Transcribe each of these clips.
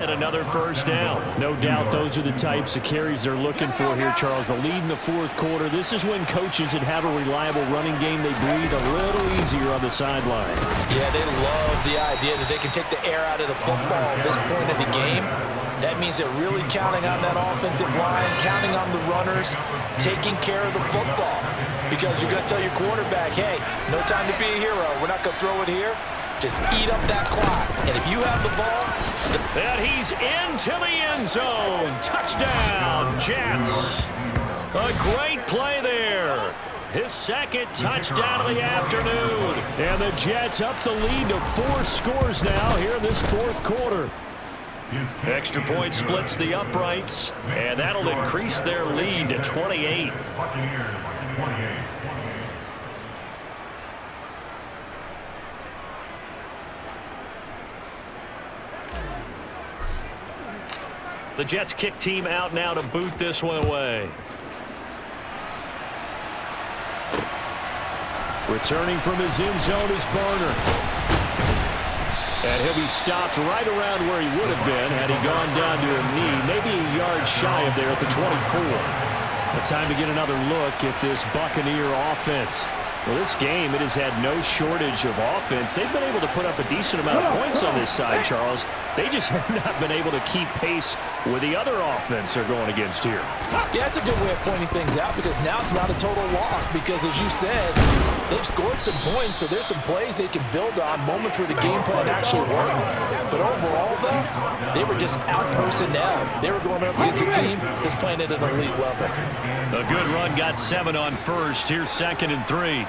And another first down. No doubt those are the types of carries they're looking for here, Charles. The lead in the fourth quarter. This is when coaches that have a reliable running game, they breathe a little easier on the sideline. Yeah, they love the idea that they can take the air out of the football at this point of the game. That means they're really counting on that offensive line, counting on the runners, taking care of the football. Because you're going to tell your quarterback, hey, no time to be a hero. We're not going to throw it here. Just eat up that clock. And if you have the ball... And he's into the end zone. Touchdown, Jets. A great play there. His second touchdown of the afternoon. And the Jets up the lead to 4 scores now here in this fourth quarter. Extra point splits the uprights, and that'll increase their lead to 28. The Jets kick team out now to boot this one away. Returning from his end zone is Barner. And he'll be stopped right around where he would have been had he gone down to a knee, maybe a yard shy of there at the 24. The time to get another look at this Buccaneer offense. Well, this game, it has had no shortage of offense. They've been able to put up a decent amount of points on this side, Charles. They just have not been able to keep pace with the other offense they're going against here. Yeah, that's a good way of pointing things out because now it's not a total loss because, as you said, they've scored some points, so there's some plays they can build on, moments where the game plan actually worked. But overall, though, they were just out personnel. They were going up against a team that's playing at an elite level. A good run got 7 on first. Here's 2nd and 3.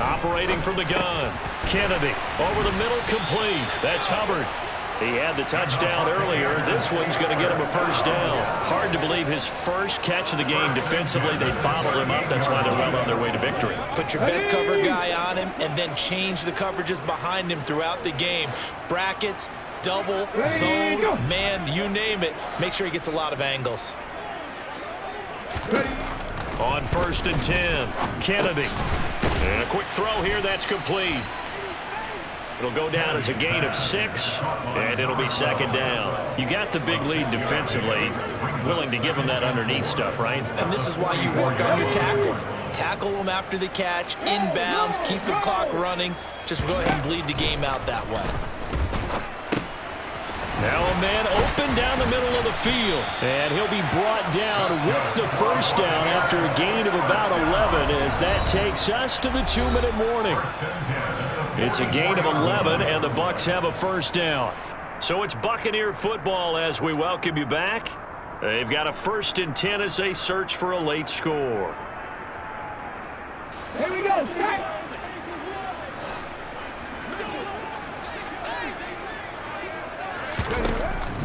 Operating from the gun. Kennedy over the middle, complete. That's Hubbard. He had the touchdown earlier. This one's going to get him a first down. Hard to believe his first catch of the game defensively. They bottled him up. That's why they're well on their way to victory. Put your best cover guy on him and then change the coverages behind him throughout the game. Brackets, double, zone, man, you name it. Make sure he gets a lot of angles. On 1st and 10, Kennedy. And a quick throw here, that's complete. It'll go down as a gain of 6, and it'll be 2nd down. You got the big lead defensively, willing to give them that underneath stuff, right? And this is why you work on your tackling. Tackle them after the catch, inbounds, keep the clock running. Just go ahead and bleed the game out that way. Now a man open down the middle of the field, and he'll be brought down with the first down after a gain of about 11 as that takes us to the 2-minute warning. It's a gain of 11, and the Bucs have a first down. So it's Buccaneer football as we welcome you back. They've got a 1st and 10 as they search for a late score. Here we go.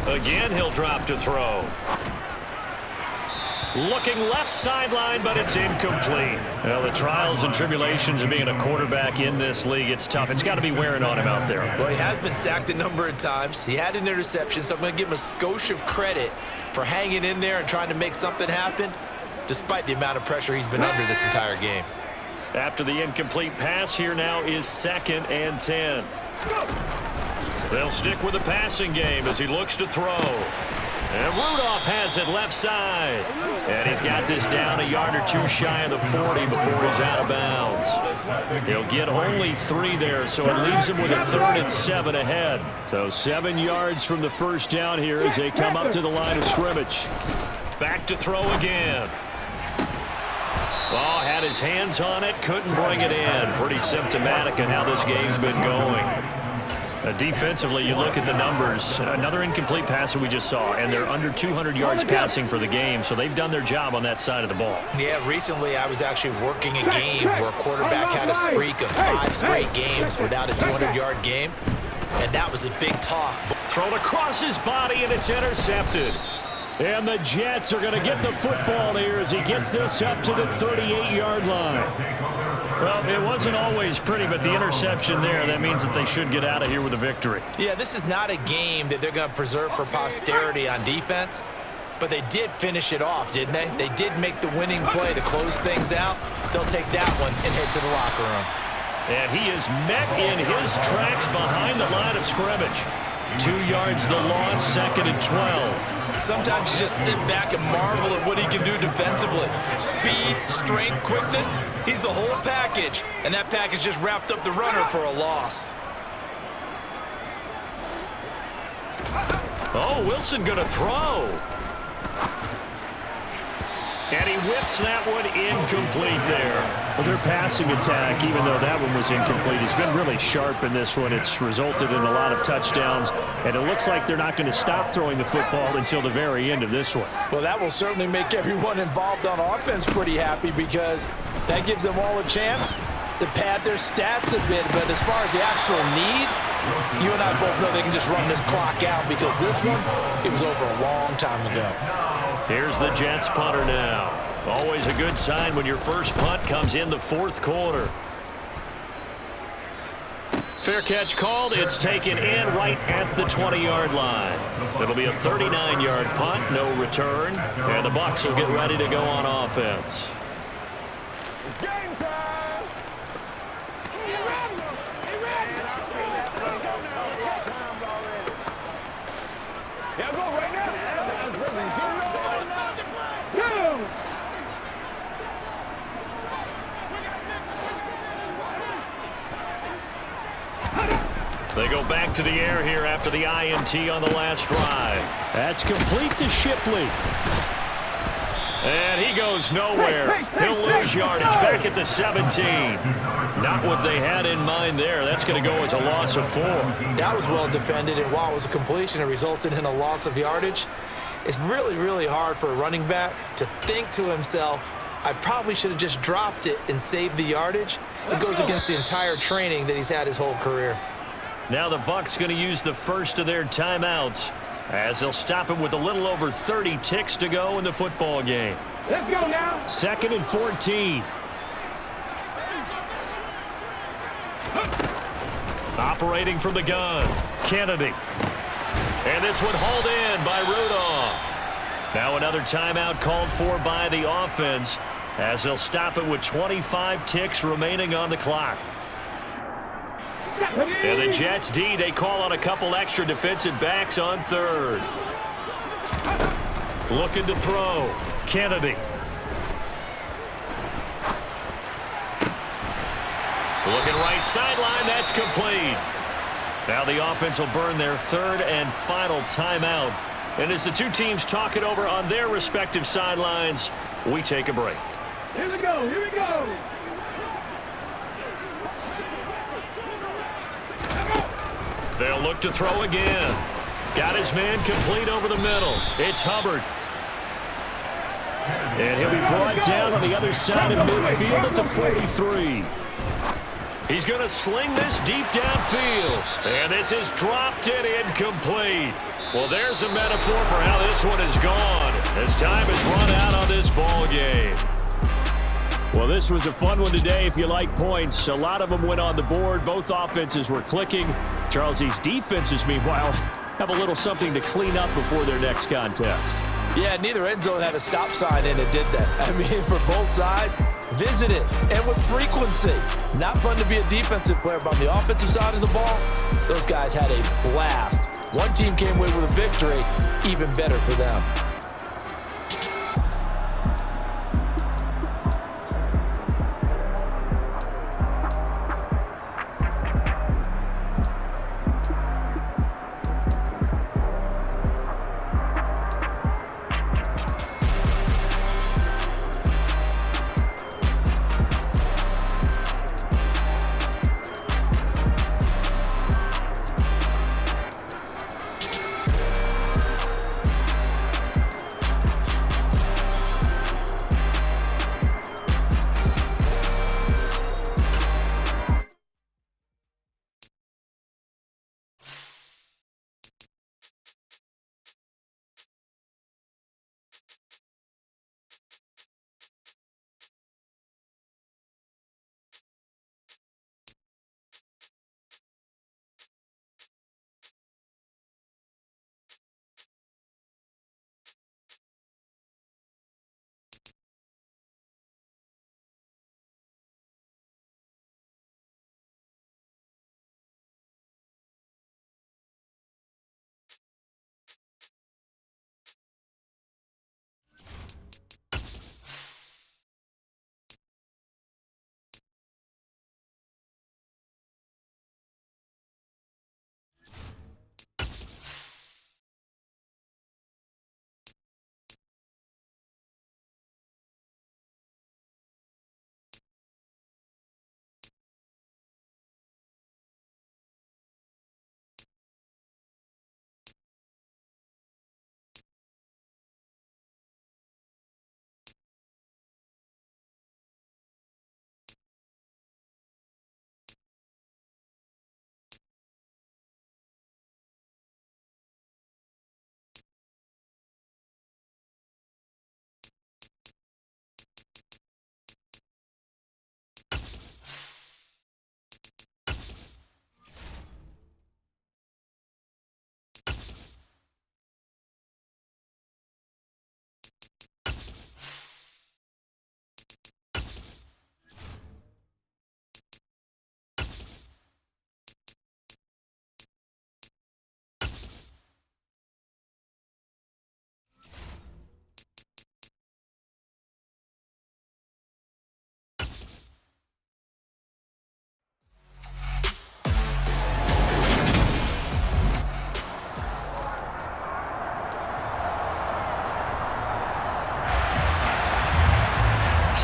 Again, he'll drop to throw. Looking left sideline, but it's incomplete. Well, the trials and tribulations of being a quarterback in this league, it's tough. It's got to be wearing on him out there. Well, he has been sacked a number of times. He had an interception, so I'm going to give him a skosh of credit for hanging in there and trying to make something happen, despite the amount of pressure he's been under this entire game. After the incomplete pass, here now is 2nd and 10. They'll stick with the passing game as he looks to throw. And Rudolph has it left side. And he's got this down a yard or 2 shy of the 40 before he's out of bounds. He'll get only 3 there, so it leaves him with a 3rd and 7 ahead. So 7 yards from the first down here as they come up to the line of scrimmage. Back to throw again. Oh, had his hands on it, couldn't bring it in. Pretty symptomatic of how this game's been going. Defensively, you look at the numbers. Another incomplete pass that we just saw, and they're under 200 yards passing for the game, so they've done their job on that side of the ball. Yeah, recently I was actually working a game where a quarterback had a streak of 5 straight games without a 200-yard game, and that was a big talk. Thrown across his body, and it's intercepted. And the Jets are going to get the football here as he gets this up to the 38-yard line. Well, it wasn't always pretty, but the interception there, that means that they should get out of here with a victory. Yeah, this is not a game that they're going to preserve for posterity on defense, but they did finish it off, didn't they? They did make the winning play to close things out. They'll take that one and head to the locker room. And he is met in his tracks behind the line of scrimmage. 2 yards the loss, 2nd and 12. Sometimes you just sit back and marvel at what he can do defensively. Speed, strength, quickness, he's the whole package. And that package just wrapped up the runner for a loss. Oh, Wilson going to throw. And he whips that one incomplete there. Well, their passing attack, even though that one was incomplete, has been really sharp in this one. It's resulted in a lot of touchdowns, and it looks like they're not going to stop throwing the football until the very end of this one. Well, that will certainly make everyone involved on offense pretty happy because that gives them all a chance to pad their stats a bit. But as far as the actual need, you and I both know they can just run this clock out because this one, it was over a long time ago. Here's the Jets punter now. Always a good sign when your first punt comes in the 4th quarter. Fair catch called. It's taken in right at the 20-yard line. It'll be a 39-yard punt, no return, and the Bucs will get ready to go on offense. It's game time. Let's go now. Let's go. Time's already. Yeah, go right now. Go. They go back to the air here after the INT on the last drive. That's complete to Shipley. And he goes nowhere. He'll lose yardage back at the 17. Not what they had in mind there. That's going to go as a loss of 4. That was well defended, and while it was a completion, it resulted in a loss of yardage. It's really, really hard for a running back to think to himself, I probably should have just dropped it and saved the yardage. It goes against the entire training that he's had his whole career. Now the Bucs going to use the first of their timeouts as they'll stop it with a little over 30 ticks to go in the football game. Let's go now. 2nd and 14. Operating from the gun, Kennedy. And this one hauled in by Rudolph. Now another timeout called for by the offense as they'll stop it with 25 ticks remaining on the clock. And the Jets D, they call on a couple extra defensive backs on 3rd. Looking to throw. Kennedy. Looking right sideline. That's complete. Now the offense will burn their 3rd and final timeout. And as the two teams talk it over on their respective sidelines, we take a break. Here we go. Here we go. They'll look to throw again. Got his man complete over the middle. It's Hubbard. And he'll be brought down on the other side of midfield at the 43. He's going to sling this deep downfield. And this is dropped and incomplete. Well, there's a metaphor for how this one is gone. As time has run out on this ball game. Well, this was a fun one today if you like points. A lot of them went on the board. Both offenses were clicking. Charles, these defenses, meanwhile, have a little something to clean up before their next contest. Yeah, neither end zone had a stop sign in it, did that? I mean, for both sides, visit it, and with frequency. Not fun to be a defensive player, but on the offensive side of the ball, those guys had a blast. One team came away with a victory, even better for them.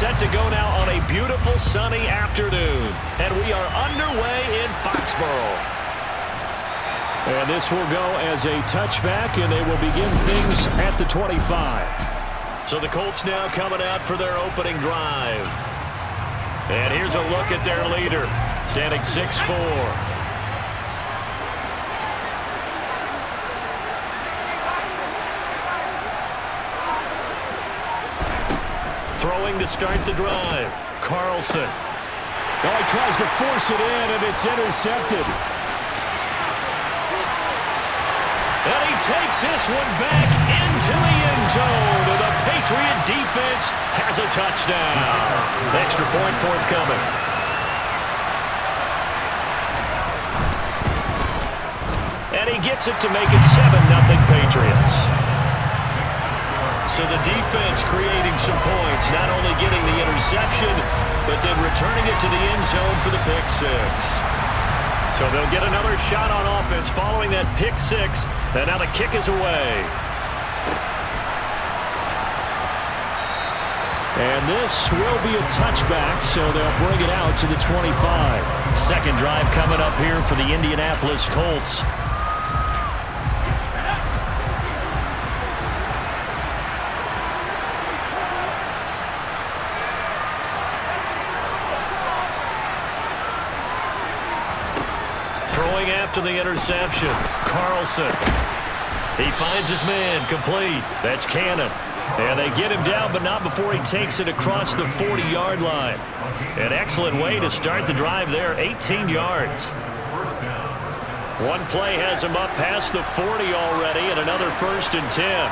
set to go now on a beautiful sunny afternoon. And we are underway in Foxborough. And this will go as a touchback, and they will begin things at the 25. So the Colts now coming out for their opening drive. And here's a look at their leader, standing 6'4". Throwing to start the drive. Carlson. Oh, he tries to force it in, and it's intercepted. And he takes this one back into the end zone. And the Patriot defense has a touchdown. Extra point forthcoming. And he gets it to make it 7-0 Patriots. So the defense creating some points, not only getting the interception, but then returning it to the end zone for the pick six. So they'll get another shot on offense following that pick six, and now the kick is away. And this will be a touchback, so they'll bring it out to the 25. Second drive coming up here for the Indianapolis Colts. Throwing after the interception, Carlson. He finds his man, complete. That's Cannon. And they get him down, but not before he takes it across the 40-yard line. An excellent way to start the drive there, 18 yards. One play has him up past the 40 already, and another 1st and 10.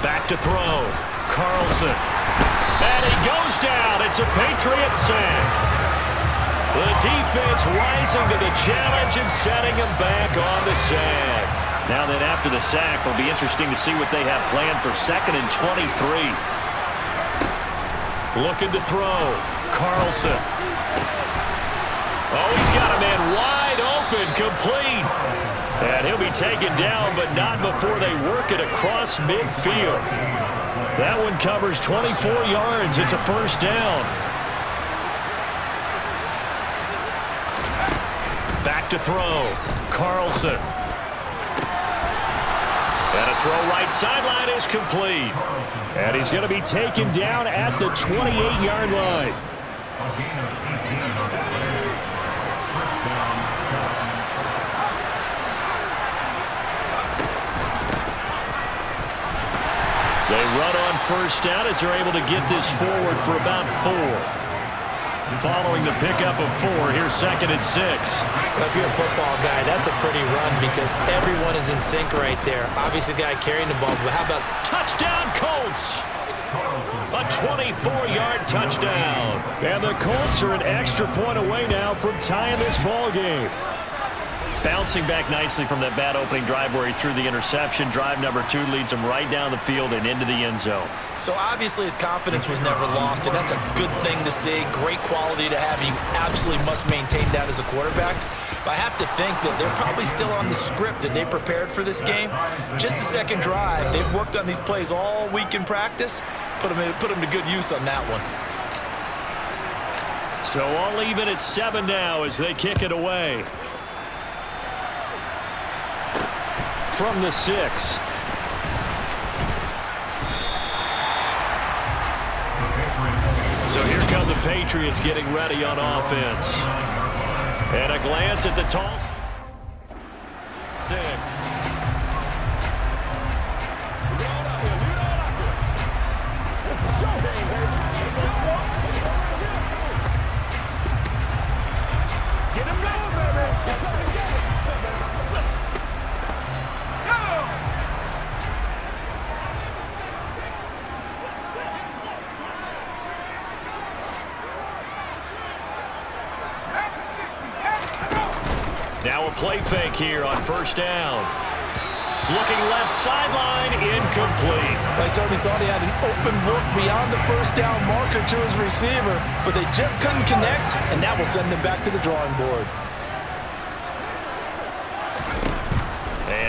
Back to throw. Carlson. And he goes down. It's a Patriot sack. The defense rising to the challenge and setting him back on the sack. Now then, after the sack, it'll be interesting to see what they have planned for 2nd and 23. Looking to throw. Carlson. Oh, he's got a man wide open, complete. And he'll be taken down, but not before they work it across midfield. That one covers 24 yards. It's a 1st down. Back to throw. Carlson. And a throw right sideline is complete. And he's going to be taken down at the 28-yard line. They run on 1st down as they're able to get this forward for about 4. Following the pickup of 4, here's 2nd and 6. Well, if you're a football guy, that's a pretty run because everyone is in sync right there. Obviously, the guy carrying the ball, but how about touchdown Colts? A 24-yard touchdown. And the Colts are an extra point away now from tying this ball game. Bouncing back nicely from that bad opening drive where he threw the interception. Drive number 2 leads him right down the field and into the end zone. So obviously his confidence was never lost, and that's a good thing to see. Great quality to have. You absolutely must maintain that as a quarterback. But I have to think that they're probably still on the script that they prepared for this game. Just the second drive. They've worked on these plays all week in practice. Put them to good use on that one. So all even at 7 now as they kick it away. From the 6. So here come the Patriots getting ready on offense. And a glance at the toss. 6. This is your game, baby. Get him going, baby. Get something together. Now a play fake here on 1st down. Looking left sideline, incomplete. I certainly thought he had an open look beyond the 1st down marker to his receiver, but they just couldn't connect, and that will send them back to the drawing board.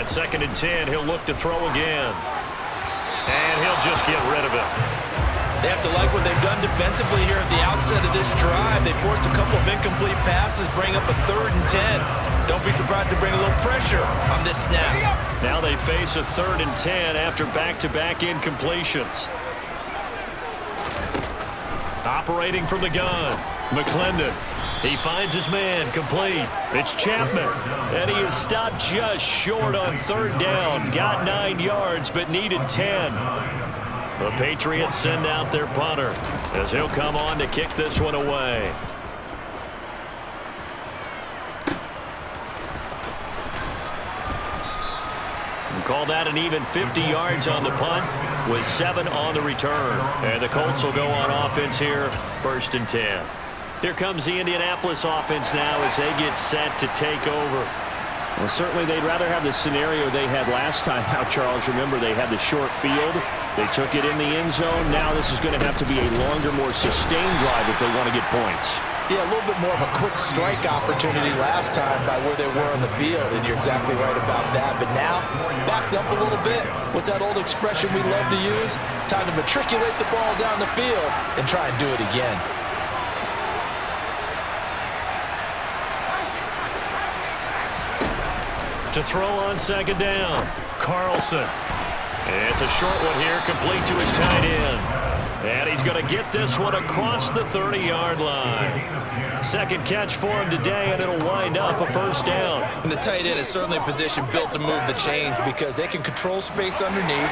On 2nd and 10, he'll look to throw again. And he'll just get rid of it. They have to like what they've done defensively here at the outset of this drive. They forced a couple of incomplete passes, bring up a 3rd and 10. Don't be surprised to bring a little pressure on this snap. Now they face a 3rd and 10 after back-to-back incompletions. Operating from the gun, McClendon. He finds his man, complete. It's Chapman, and he is stopped just short on 3rd down. Got 9 yards, but needed 10. The Patriots send out their punter as he'll come on to kick this one away. And call that an even 50 yards on the punt with 7 on the return. And the Colts will go on offense here, 1st and 10. Here comes the Indianapolis offense now as they get set to take over. Well, certainly they'd rather have the scenario they had last time out, Charles. Remember, they had the short field. They took it in the end zone. Now this is going to have to be a longer, more sustained drive if they want to get points. Yeah, a little bit more of a quick strike opportunity last time by where they were on the field, and you're exactly right about that. But now, backed up a little bit. What's that old expression we love to use? Time to matriculate the ball down the field and try and do it again. To throw on 2nd down, Carlson. And it's a short one here, complete to his tight end. And he's going to get this one across the 30-yard line. 2nd catch for him today, and it'll wind up a 1st down. And the tight end is certainly a position built to move the chains because they can control space underneath.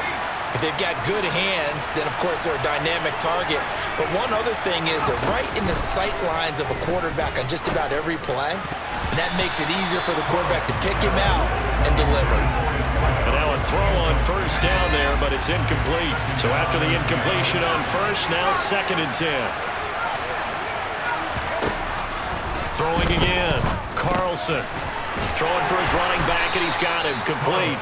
If they've got good hands, then, of course, they're a dynamic target. But one other thing is they're right in the sight lines of a quarterback on just about every play. And that makes it easier for the quarterback to pick him out and deliver. And now a throw on 1st down there, but it's incomplete. So after the incompletion on 1st, now 2nd and 10. Throwing again, Carlson. Throwing for his running back, and he's got him complete.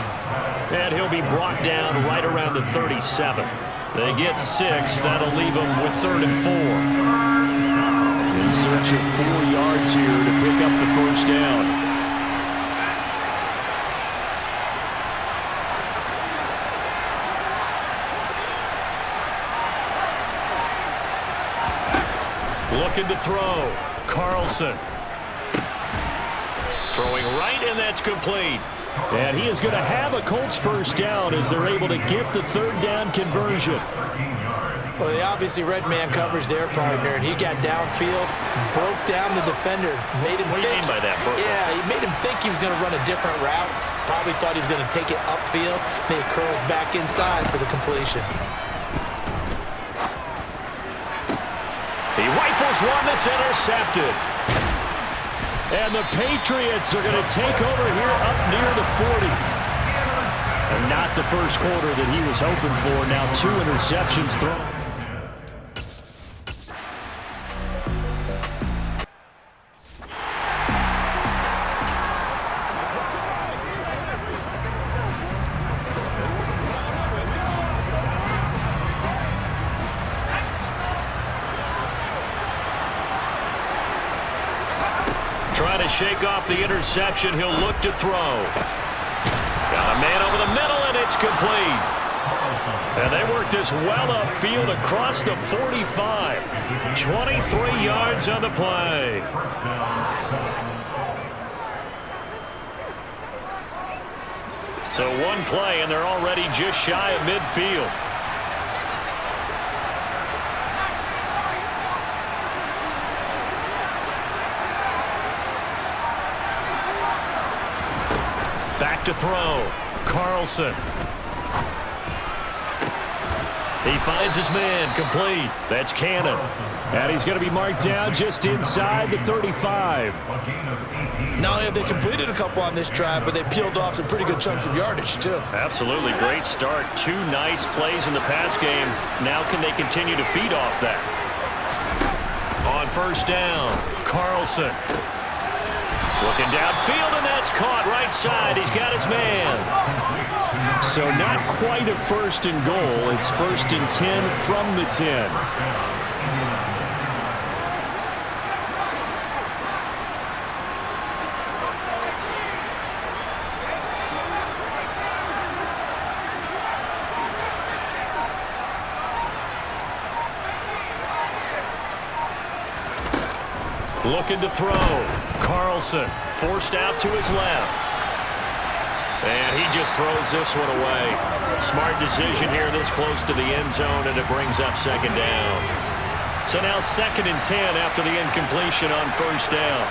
And he'll be brought down right around the 37. They get 6. That'll leave them with 3rd and 4. In search of 4 yards here to pick up the 1st down. Looking to throw, Carlson. Throwing right, and that's complete. And he is going to have a Colts 1st down as they're able to get the 3rd down conversion. Well, they obviously read man coverage their partner, and he got downfield, broke down the defender, made him What do you mean by that, Bert? Yeah, he made him think he was going to run a different route. Probably thought he was going to take it upfield. Then he curls back inside for the completion. He rifles one that's intercepted. And the Patriots are going to take over here up near the 40. And not the first quarter that he was hoping for. Now 2 interceptions thrown. Trying to shake off the interception. He'll look to throw. Got a man over the middle, and it's complete. And they work this well upfield across the 45. 23 yards on the play. So one play, and they're already just shy of midfield. Back to throw. Carlson. He finds his man, complete. That's Cannon. And he's going to be marked down just inside the 35. Not only have they completed a couple on this drive, but they peeled off some pretty good chunks of yardage, too. Absolutely great start. 2 nice plays in the pass game. Now can they continue to feed off that? On 1st down, Carlson. Looking downfield, and that's caught right side. He's got his man. So not quite a 1st and goal. It's 1st and 10 from the 10. Looking to throw. Carlson forced out to his left. And he just throws this one away. Smart decision here this close to the end zone, and it brings up second down. So now 2nd and 10 after the incompletion on first down.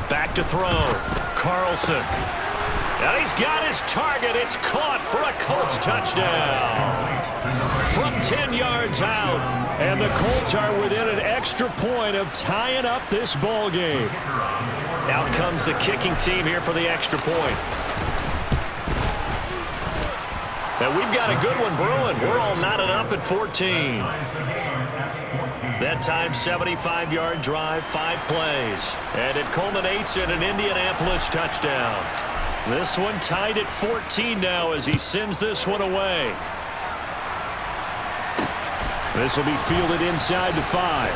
Back to throw. Carlson. And he's got his target. It's caught for a Colts touchdown. From 10 yards out. And the Colts are within an extra point of tying up this ball game. Out comes the kicking team here for the extra point. And we've got a good one brewing. We're all knotted up at 14. That time, 75-yard drive, 5 plays. And it culminates in an Indianapolis touchdown. This one tied at 14 now as he sends this one away. This will be fielded inside the 5.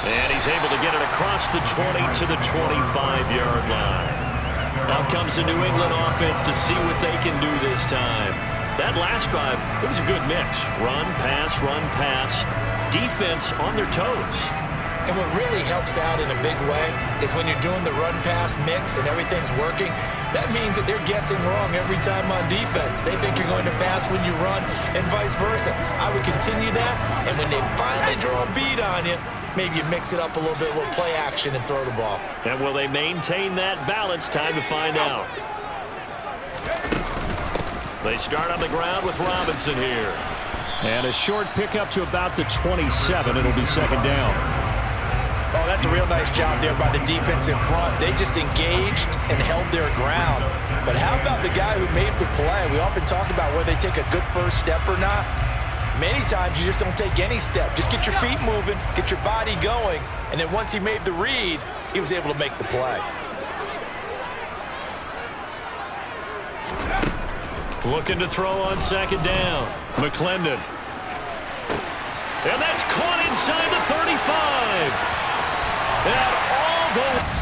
And he's able to get it across the 20 to the 25-yard line. Out comes the New England offense to see what they can do this time. That last drive, it was a good mix. Run, pass, defense on their toes. And what really helps out in a big way is when you're doing the run-pass mix and everything's working, that means that they're guessing wrong every time on defense. They think you're going to pass when you run and vice versa. I would continue that, and when they finally draw a beat on you, maybe you mix it up a little bit, a little play action, and throw the ball. And will they maintain that balance? Time to find out. They start on the ground with Robinson here. And a short pickup to about the 27. It'll be second down. Oh, that's a real nice job there by the defense in front. They just engaged and held their ground. But how about the guy who made the play? We often talk about whether they take a good first step or not. Many times you just don't take any step. Just get your feet moving, get your body going, and then once he made the read, he was able to make the play. Looking to throw on second down. McClendon. And that's caught inside the 35. And all the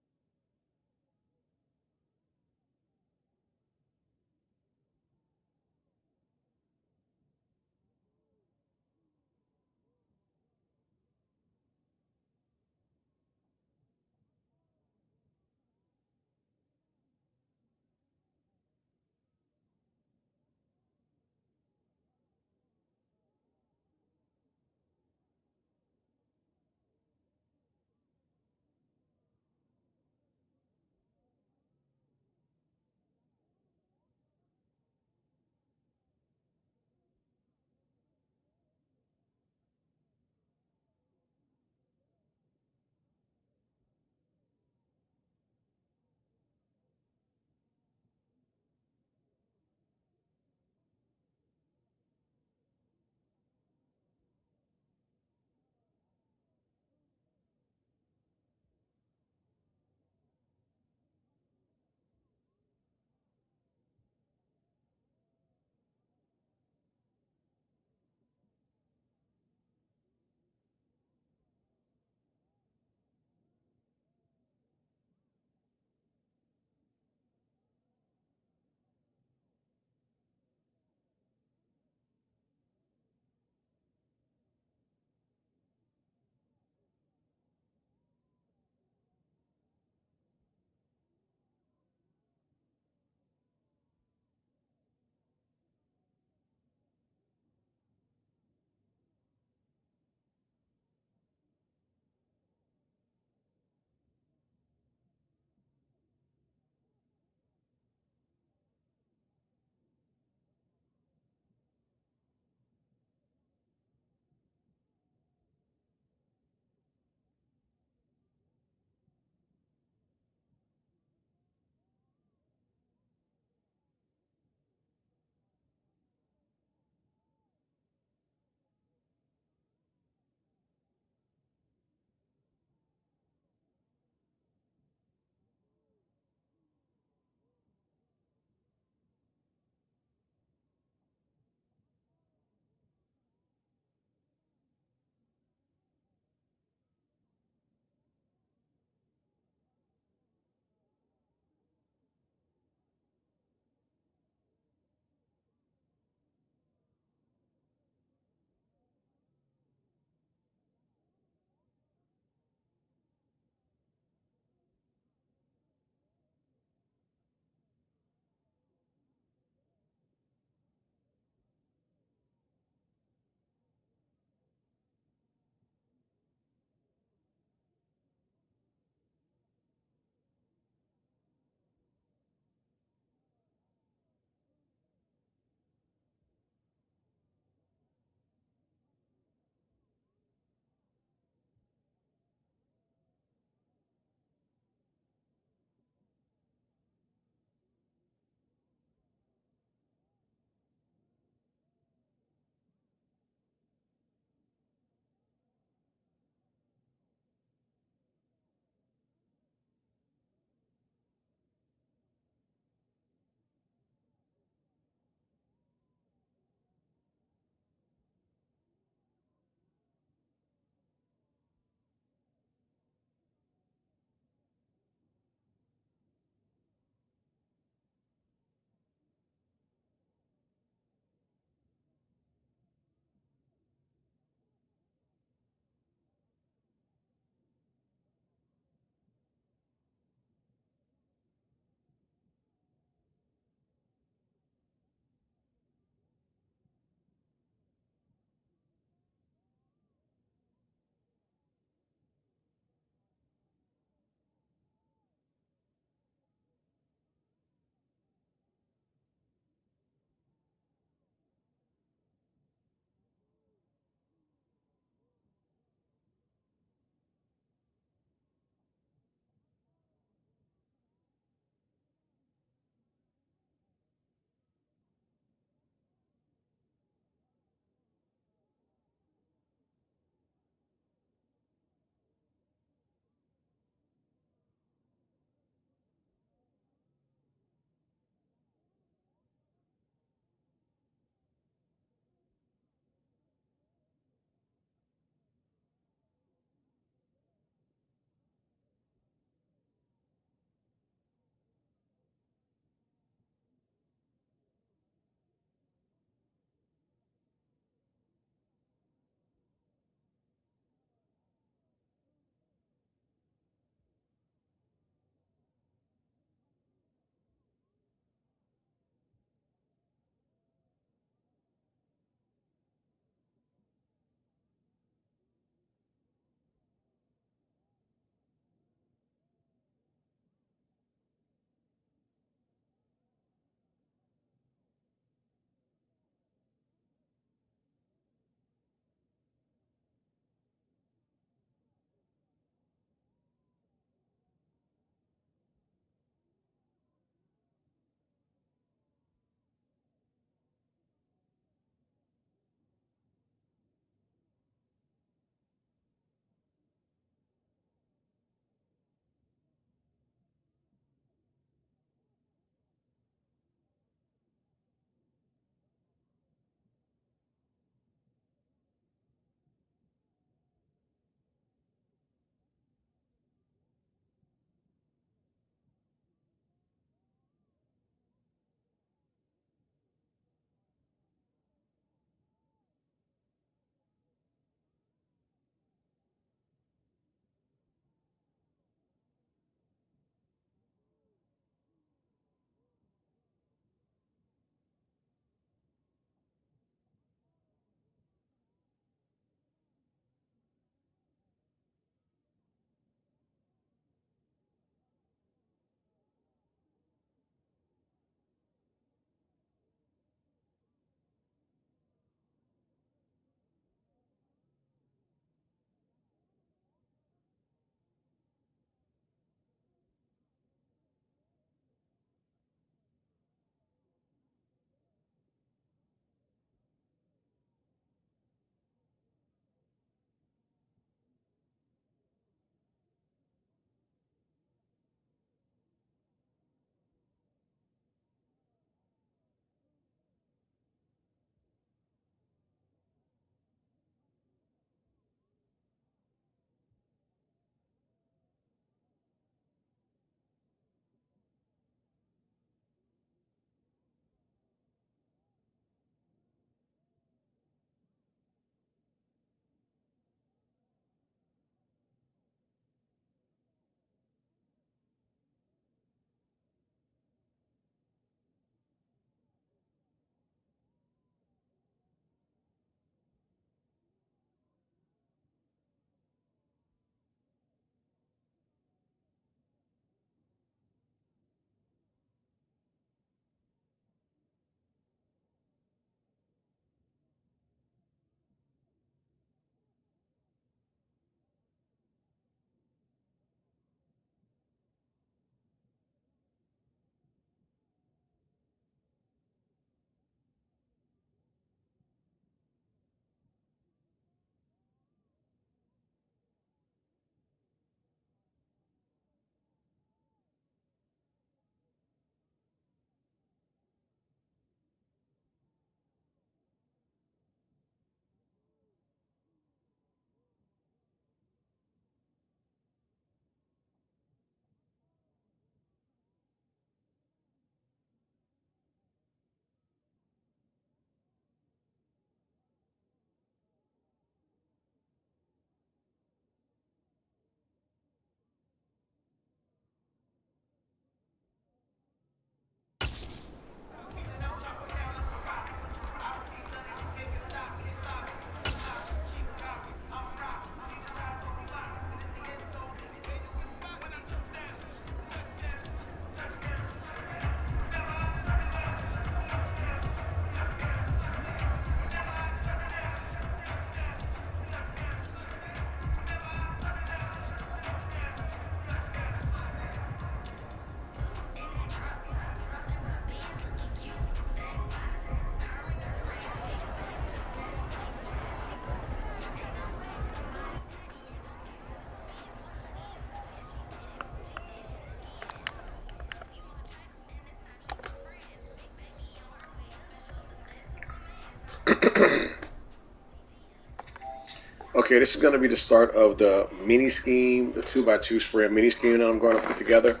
Okay, this is going to be the start of the mini scheme, the 2x2 spread mini scheme that I'm going to put together.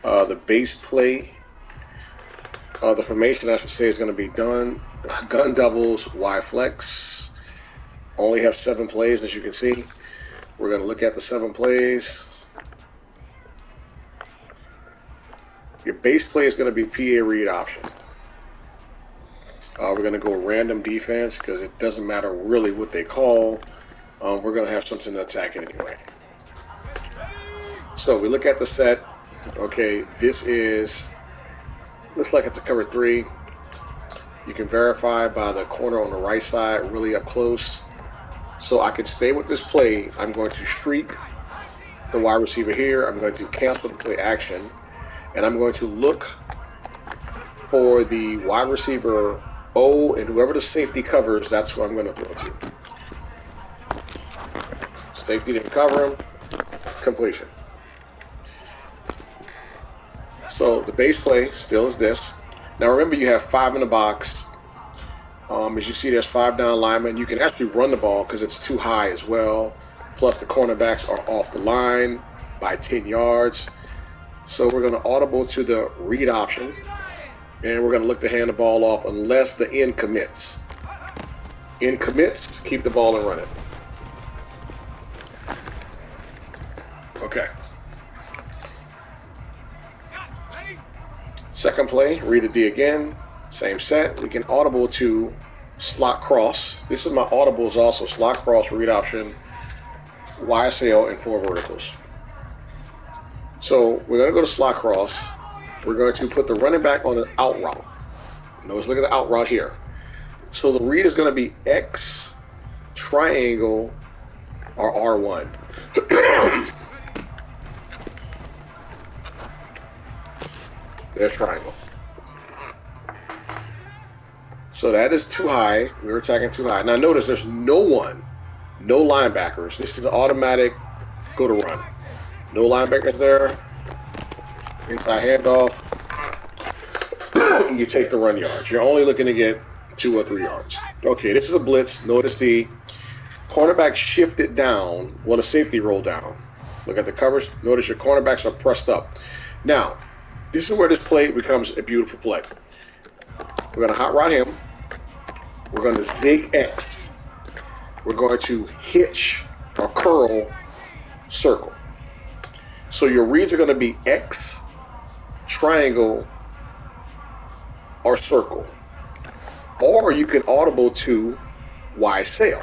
The base play, the formation I should say is going to be gun doubles, Y flex. Only have 7 plays, as you can see. We're going to look at the 7 plays. Your base play is going to be PA read option. We're going to go random defense because it doesn't matter really what they call. We're going to have something to attack it anyway. So we look at the set. Okay, this looks like it's a cover 3. You can verify by the corner on the right side, really up close. So I can stay with this play. I'm going to streak the wide receiver here. I'm going to cancel the play action. And I'm going to look for the wide receiver O, and whoever the safety covers, that's who I'm going to throw to. Safety didn't cover him. Completion. So the base play still is this. Now remember, you have 5 in the box. As you see, there's 5 down linemen. You can actually run the ball because it's too high as well. Plus the cornerbacks are off the line by 10 yards. So we're going to audible to the read option. And we're going to look to hand the ball off unless the end commits. End commits, keep the ball and run it. Okay. Second play, read the D again. Same set. We can audible to slot cross. This is my audibles also. Slot cross, read option, YSL, and 4 verticals. So we're going to go to slot cross. We're going to put the running back on an out route. Notice, look at the out route here. So the read is going to be X, triangle, or R1. There's triangle. So that is too high. We were attacking too high. Now notice there's no linebackers. This is automatic go to run. No linebackers there. Inside handoff. You take the run yards. You're only looking to get 2 or 3 yards. Okay, this is a blitz. Notice the cornerback shifted down. Well, the safety rolled down. Look at the covers. Notice your cornerbacks are pressed up. Now, this is where this play becomes a beautiful play. We're going to hot rod him. We're going to zig X. We're going to hitch or curl circle. So your reads are going to be X, triangle, or circle. Or you can audible to Y sail,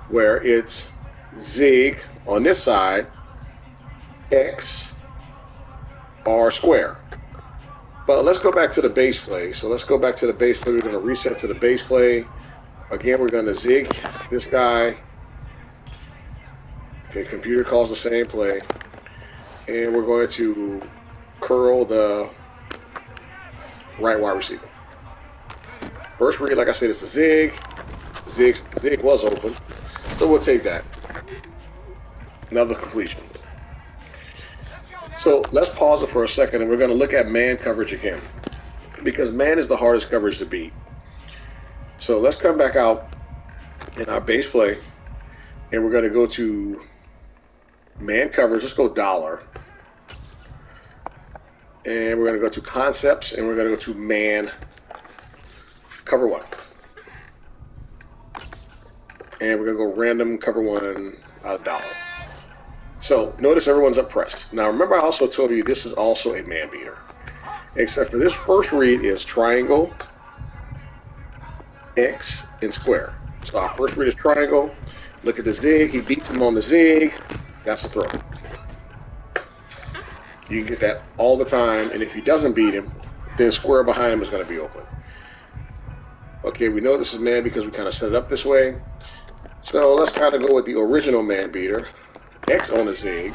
where it's zig on this side, X, or square. But let's go back to the base play. So let's go back to the base play. We're going to reset to the base play. Again, we're going to zig this guy. Okay, computer calls the same play. And we're going to curl the right wide receiver. First read, like I said, it's a zig. Zig was open. So we'll take that. Another completion. So let's pause it for a second, and we're going to look at man coverage again, because man is the hardest coverage to beat. So let's come back out in our base play, and we're going to go to man coverage. Let's go dollar. And we're going to go to concepts, and we're going to go to man cover 1. And we're going to go random cover 1 out of dollar. So notice everyone's up pressed. Now remember, I also told you this is also a man beater, except for this first read is triangle, X, and square. So our first read is triangle. Look at the zig. He beats him on the zig. That's the throw. You can get that all the time, and if he doesn't beat him, then square behind him is going to be open. Okay, we know this is man because we kind of set it up this way. So let's kind of go with the original man beater. X on the zig,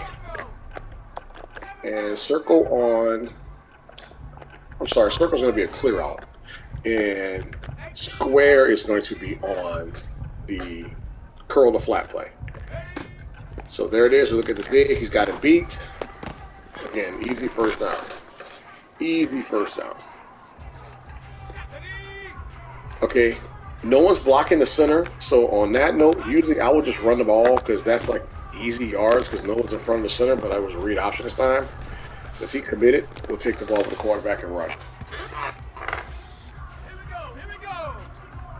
and circle on, circle's going to be a clear out, and square is going to be on the curl to flat play. So there it is. We look at the zig. He's got it beat. Again, easy first down. Easy first down. Okay, No one's blocking the center. So on that note, usually I would just run the ball because that's like easy yards because no one's in front of the center, but I was a read option this time. Since he committed, we'll take the ball to the quarterback and rush.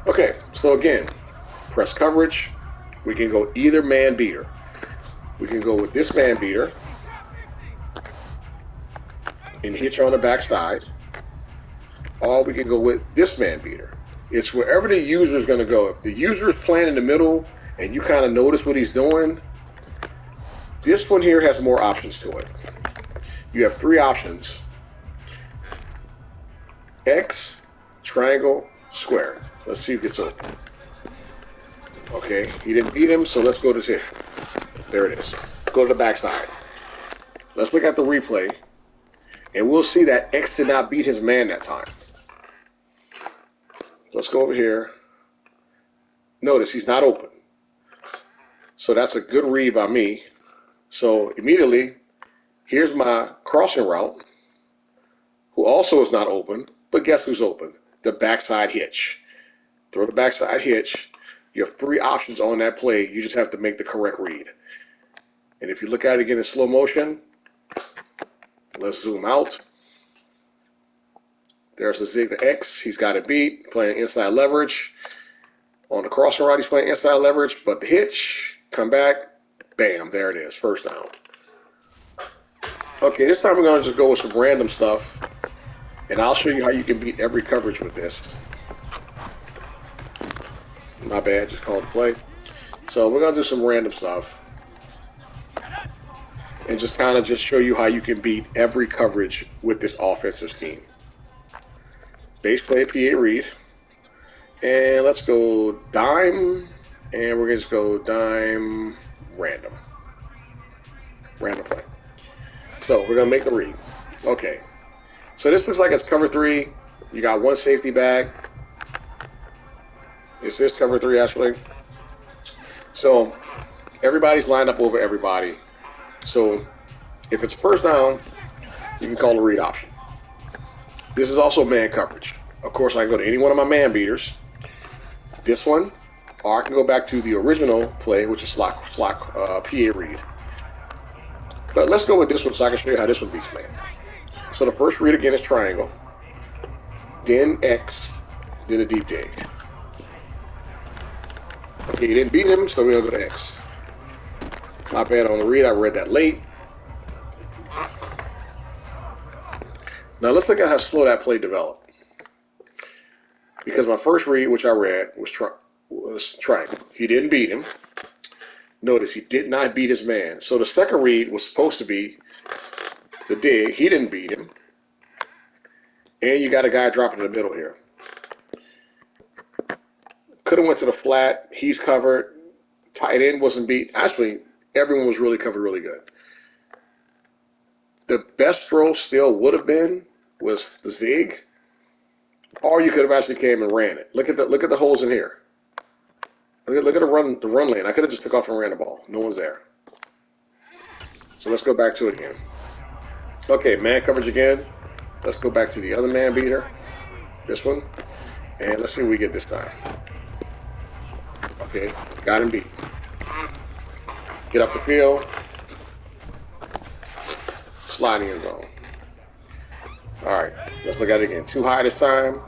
Okay, so again, press coverage. We can go either man beater. We can go with this man beater and hit you on the backside. Or we can go with this man beater. It's wherever the user is going to go. If the user is playing in the middle and you kind of notice what he's doing, this one here has more options to it. You have 3 options. X, triangle, square. Let's see who gets open. Okay, he didn't beat him, so let's go to here. There it is. Go to the backside. Let's look at the replay, and we'll see that X did not beat his man that time. Let's go over here. Notice he's not open. So that's a good read by me. So immediately, here's my crossing route, who also is not open, but guess who's open? The backside hitch. Throw the backside hitch. You have 3 options on that play. You just have to make the correct read. And if you look at it again in slow motion, let's zoom out. There's the zig, the X. He's got it beat, playing inside leverage. On the crossing route, he's playing inside leverage, but the hitch, come back, bam, there it is, first down. Okay, this time we're going to just go with some random stuff, and I'll show you how you can beat every coverage with this. My bad, just called the play. So we're going to do some random stuff, and just kind of just show you how you can beat every coverage with this offensive scheme. Base play, PA read, and let's go dime, and we're going to just go dime random. Random play. So we're going to make the read. Okay. So this looks like it's cover 3. You got 1 safety back. Is this cover 3 actually? So everybody's lined up over everybody. So if it's first down, you can call a read option. This is also man coverage. Of course, I can go to any one of my man beaters. This one, or I can go back to the original play, which is slot PA read. But let's go with this one so I can show you how this one beats man. So the first read again is triangle, then X, then a deep dig. Okay, you didn't beat him, so we're going to go to X. My bad on the read, I read that late. Now let's look at how slow that play developed. Because my first read, which I read, was triangle. He didn't beat him. Notice he did not beat his man. So the second read was supposed to be the dig. He didn't beat him. And you got a guy dropping in the middle here. Could have went to the flat. He's covered. Tight end wasn't beat. Actually, everyone was really covered really good. The best throw still would have been was the zig. Or you could have actually came and ran it. Look at the holes in here. Look at the run lane. I could have just took off and ran the ball. No one's there. So let's go back to it again. Okay, man coverage again. Let's go back to the other man beater. This one. And let's see what we get this time. Okay, got him beat. Get up the field. Sliding in zone. Alright, let's look at it again. Too high this time.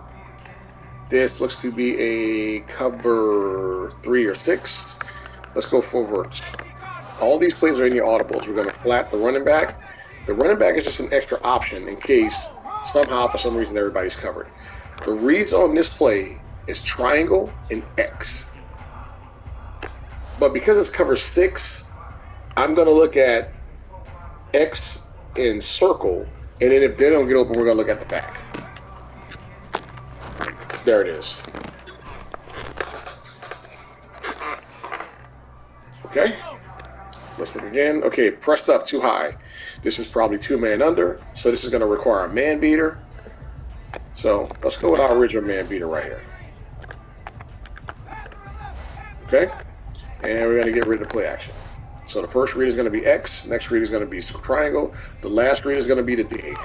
This looks to be a cover 3 or 6. Let's go full verts. All these plays are in your audibles. We're going to flat the running back. The running back is just an extra option in case somehow, for some reason, everybody's covered. The reads on this play is triangle and X. But because it's cover 6, I'm going to look at X in circle. And then if they don't get open, we're going to look at the back. There it is. Okay. Let's look again. Okay, pressed up too high. This is probably 2-man under. So this is going to require a man beater. So let's go with our original man beater right here. Okay. And we're going to get rid of the play action. So the first read is going to be X. Next read is going to be triangle. The last read is going to be the dig.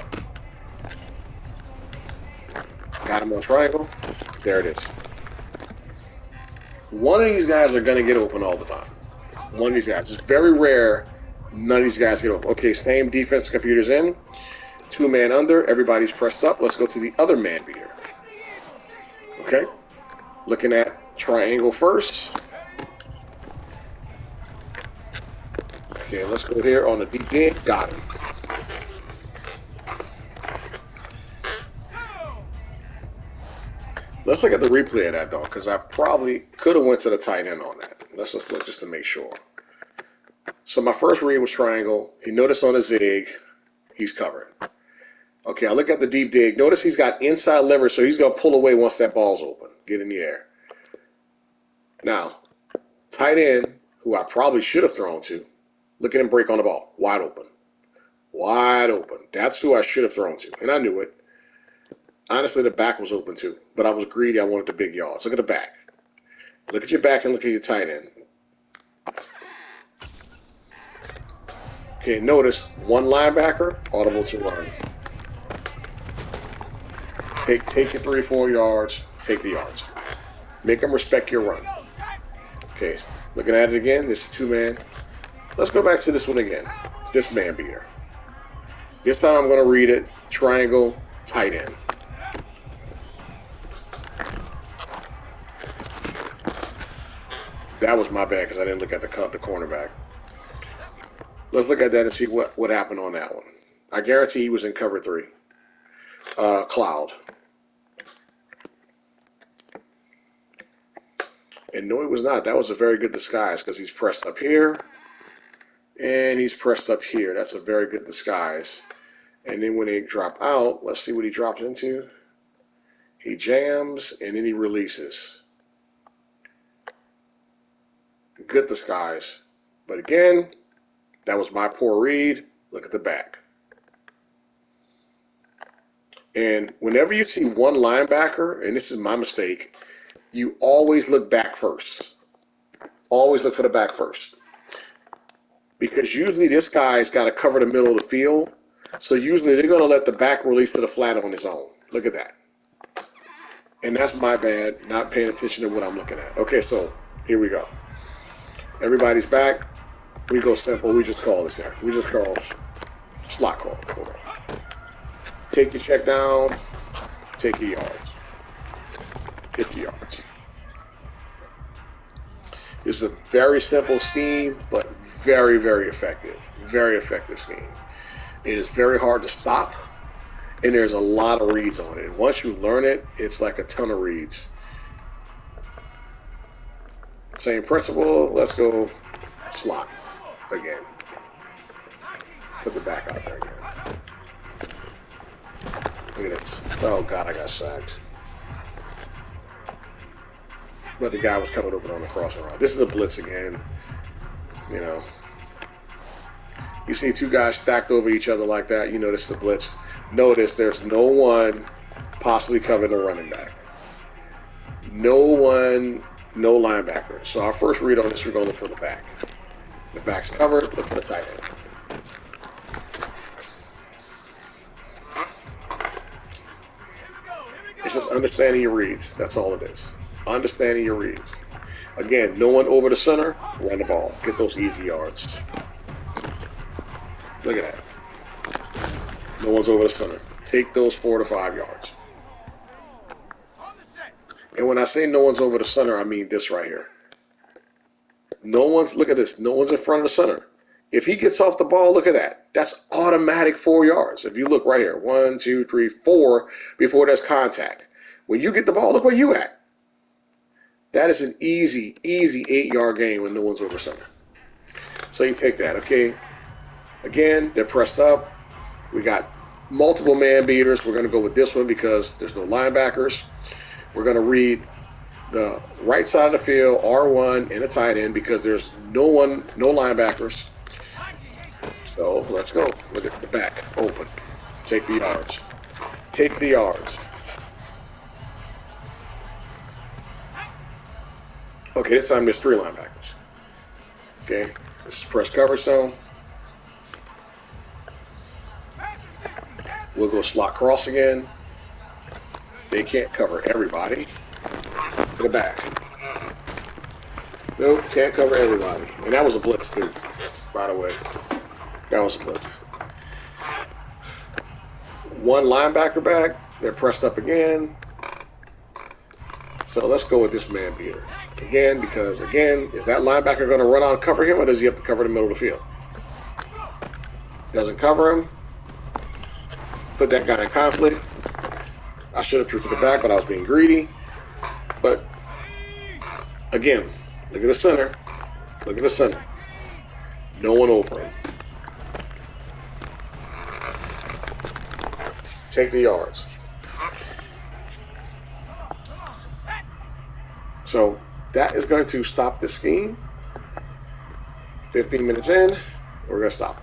Got him on triangle. There it is. One of these guys are going to get open all the time. One of these guys. It's very rare none of these guys get open. Okay, same defense, computers in. 2-man under. Everybody's pressed up. Let's go to the other man beater. Okay. Looking at triangle first. Okay, let's go here on the deep dig. Got him. Let's look at the replay of that, though, because I probably could have went to the tight end on that. Let's just look just to make sure. So my first read was triangle. He noticed on the zig, he's covered. Okay, I look at the deep dig. Notice he's got inside leverage, so he's going to pull away once that ball's open. Get in the air. Now, tight end, who I probably should have thrown to, look at him break on the ball. Wide open. Wide open. That's who I should have thrown to, and I knew it. Honestly, the back was open too, but I was greedy. I wanted the big yards. Look at the back. Look at your back and look at your tight end. Okay, notice one linebacker, audible to run. Take your 3-4 yards. Take the yards. Make them respect your run. Okay, looking at it again. This is 2-man. Let's go back to this one again. This man beater. This time I'm going to read it. Triangle, tight end. That was my bad because I didn't look at the cornerback. Let's look at that and see what happened on that one. I guarantee he was in cover 3. Cloud. And no, he was not. That was a very good disguise because he's pressed up here and he's pressed up here. That's a very good disguise. And then when they drop out, let's see what he drops into. He jams and then he releases. Good disguise. But again, that was my poor read. Look at the back. And whenever you see one linebacker, and this is my mistake, you always look back first. Always look for the back first. Because usually this guy's got to cover the middle of the field. So usually they're going to let the back release to the flat on his own. Look at that. And that's my bad, not paying attention to what I'm looking at. Okay, so here we go. Everybody's back. We go simple. We just call this here. We just call slot call. Take your check down. Take your yards. 50 yards. This is a very simple scheme, but very, very effective. Very effective scheme. It is very hard to stop, and there's a lot of reads on it. And once you learn it, it's like a ton of reads. Same principle. Let's go slot again. Put the back out there again. Look at this. Oh, God, I got sacked. But the guy was coming open on the crossing route. This is a blitz again. You know. You see two guys stacked over each other like that, you know this is a blitz. Notice there's no one possibly covering the running back. No one, no linebacker. So our first read on this, we're going to look for the back. The back's covered, look for the tight end. It's just understanding your reads. That's all it is. Understanding your reads. Again, no one over the center, run the ball. Get those easy yards. Look at that. No one's over the center. Take those 4 to 5 yards. And when I say no one's over the center, I mean this right here. No one's, look at this, no one's in front of the center. If he gets off the ball, look at that. That's automatic 4 yards. If you look right here, 1, 2, 3, 4 before there's contact. When you get the ball, look where you at. That is an easy 8-yard gain when no one's over center. So you take that, okay? Again, they're pressed up. We got multiple man beaters. We're going to go with this one because there's no linebackers. We're going to read the right side of the field, R1, and a tight end because there's no linebackers. So let's go. Look at the back. Open. Take the yards. Take the yards. Okay, this time there's 3 linebackers. Okay, this is press coverage zone. We'll go slot cross again. They can't cover everybody. To the back. Nope, can't cover everybody. And that was a blitz, too, by the way. That was a blitz. One linebacker back. They're pressed up again. So let's go with this man beater. Again, because, again, is that linebacker going to run out and cover him, or does he have to cover the middle of the field? Doesn't cover him. Put that guy in conflict. I should have threw to the back, but I was being greedy. But, again, look at the center. Look at the center. No one over him. Take the yards. So that is going to stop the scheme. 15 minutes in, we're going to stop.